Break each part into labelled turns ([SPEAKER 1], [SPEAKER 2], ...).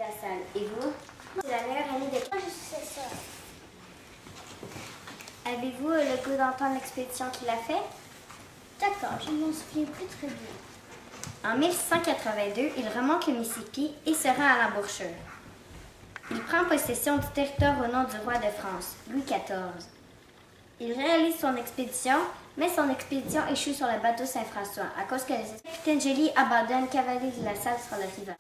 [SPEAKER 1] Lassalle. Et vous? C'est la meilleure année de...
[SPEAKER 2] Moi, je sais ça.
[SPEAKER 1] Avez-vous le goût d'entendre l'expédition qu'il a fait?
[SPEAKER 2] D'accord, je ne m'en souviens plus très bien.
[SPEAKER 1] En 1682, il remonte le Mississippi et se rend à l'embouchure. Il prend possession du territoire au nom du roi de France, Louis XIV. Il réalise son expédition, mais son expédition échoue sur le bateau Saint-François à cause que le capitaine Gély abandonne cavalier de Lassalle sur le rivage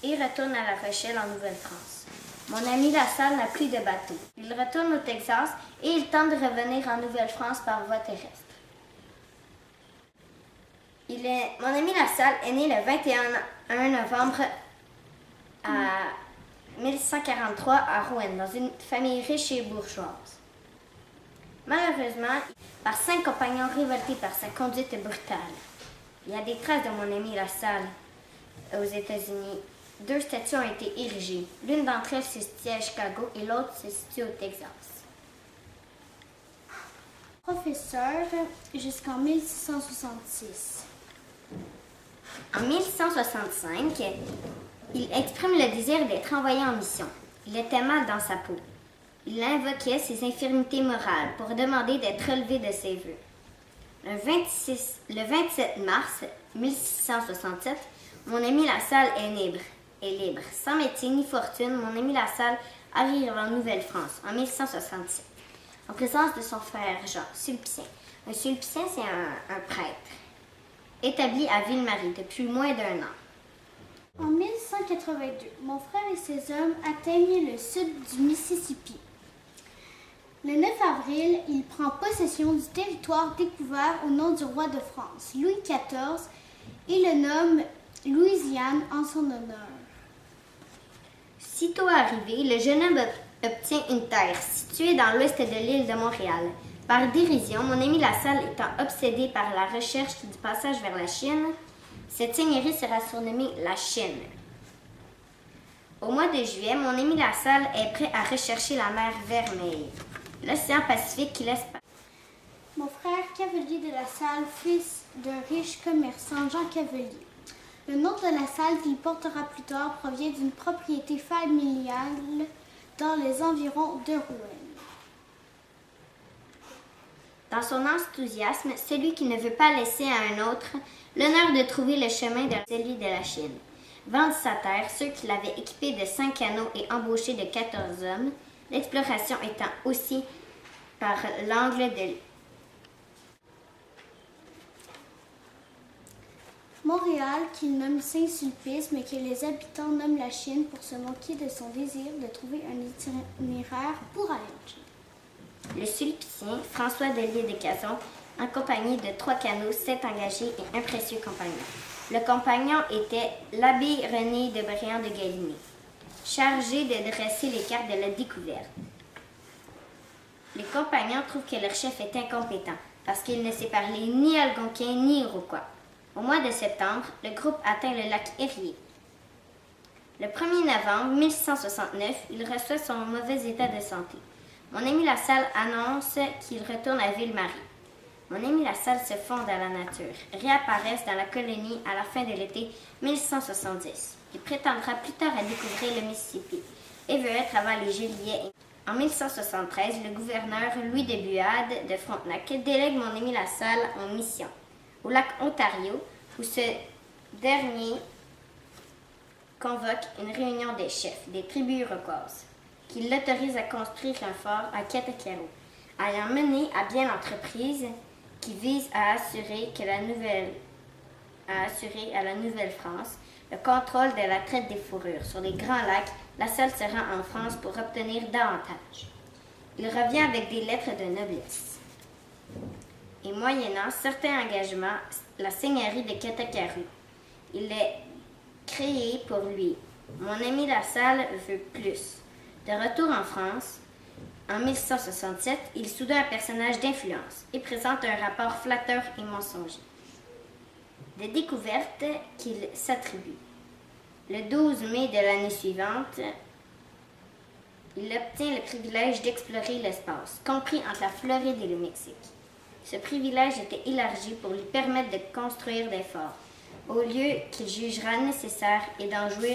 [SPEAKER 1] et retourne à La Rochelle en Nouvelle-France. Mon ami Lassalle n'a plus de bateau. Il retourne au Texas et il tente de revenir en Nouvelle-France par voie terrestre. Mon ami Lassalle est né le 21 novembre à 1143 à Rouen, dans une famille riche et bourgeoise. Malheureusement, par 5 compagnons révoltés par sa conduite brutale. Il y a des traces de mon ami Lassalle aux États-Unis. 2 statues ont été érigées. L'une d'entre elles se situe à Chicago et l'autre se situe au Texas.
[SPEAKER 2] Professeur jusqu'en 1666.
[SPEAKER 1] En 1165, il exprime le désir d'être envoyé en mission. Il était mal dans sa peau. Il invoquait ses infirmités morales pour demander d'être relevé de ses vœux. Le 27 mars 1667, mon ami Lassalle est libre. Sans métier ni fortune, mon ami Lassalle arrive en Nouvelle-France en 1167, en présence de son frère Jean, sulpicien. Un sulpicien, c'est un prêtre, établi à Ville-Marie depuis moins d'1 an.
[SPEAKER 2] En 1182, mon frère et ses hommes atteignent le sud du Mississippi. Le 9 avril, il prend possession du territoire découvert au nom du roi de France, Louis XIV, et le nomme Louisiane en son honneur.
[SPEAKER 1] Sitôt arrivé, le jeune homme obtient une terre située dans l'ouest de l'île de Montréal. Par dérision, mon ami Lassalle étant obsédé par la recherche du passage vers la Chine, cette seigneurie sera surnommée la Chine. Au mois de juillet, mon ami Lassalle est prêt à rechercher la mer Vermeille, l'océan Pacifique qui laisse passer.
[SPEAKER 2] Mon frère Cavelier de Lassalle, fils d'un riche commerçant, Jean Cavelier. Le nom de Lassalle qu'il portera plus tard provient d'une propriété familiale dans les environs de Rouen.
[SPEAKER 1] Dans son enthousiasme, celui qui ne veut pas laisser à un autre l'honneur de trouver le chemin de celui de la Chine. Vendit sa terre, ceux qui l'avaient équipé de 5 canaux et embauché de 14 hommes, l'exploration étant aussi par l'angle de
[SPEAKER 2] Montréal, qu'il nomme Saint-Sulpice, mais que les habitants nomment la Chine pour se moquer de son désir de trouver un itinéraire pour aller en Chine.
[SPEAKER 1] Le sulpicien François Delisle de Cazon, en compagnie de 3 canots, 7 engagés et un précieux compagnon. Le compagnon était l'abbé René de Bréant de Galinée, chargé de dresser les cartes de la découverte. Les compagnons trouvent que leur chef est incompétent parce qu'il ne sait parler ni algonquin ni iroquois. Au mois de septembre, le groupe atteint le lac Erie. Le 1er novembre 1669, il reçoit son mauvais état de santé. Mon ami Lassalle annonce qu'il retourne à Ville-Marie. Mon ami Lassalle se fonde à la nature, réapparaissent dans la colonie à la fin de l'été 1170. Il prétendra plus tard à découvrir le Mississippi et veut être avant les Juillet. En 1173, le gouverneur Louis de Buade de Frontenac délègue mon ami Lassalle en mission au lac Ontario, où ce dernier convoque une réunion des chefs des tribus iroquoises, qui l'autorise à construire un fort à Katakaro, ayant mené à bien l'entreprise qui vise à assurer à la Nouvelle-France le contrôle de la traite des fourrures. Sur les Grands Lacs, Lassalle se rend en France pour obtenir davantage. Il revient avec des lettres de noblesse. Et moyennant certains engagements, la seigneurie de Katakaro. Il est créé pour lui. Mon ami Lassalle veut plus. De retour en France, en 1167, il soudaine un personnage d'influence et présente un rapport flatteur et mensonger. Des découvertes qu'il s'attribue. Le 12 mai de l'année suivante, il obtient le privilège d'explorer l'espace, compris entre la Floride et le Mexique. Ce privilège était élargi pour lui permettre de construire des forts, au lieu qu'il jugera nécessaire et d'en jouir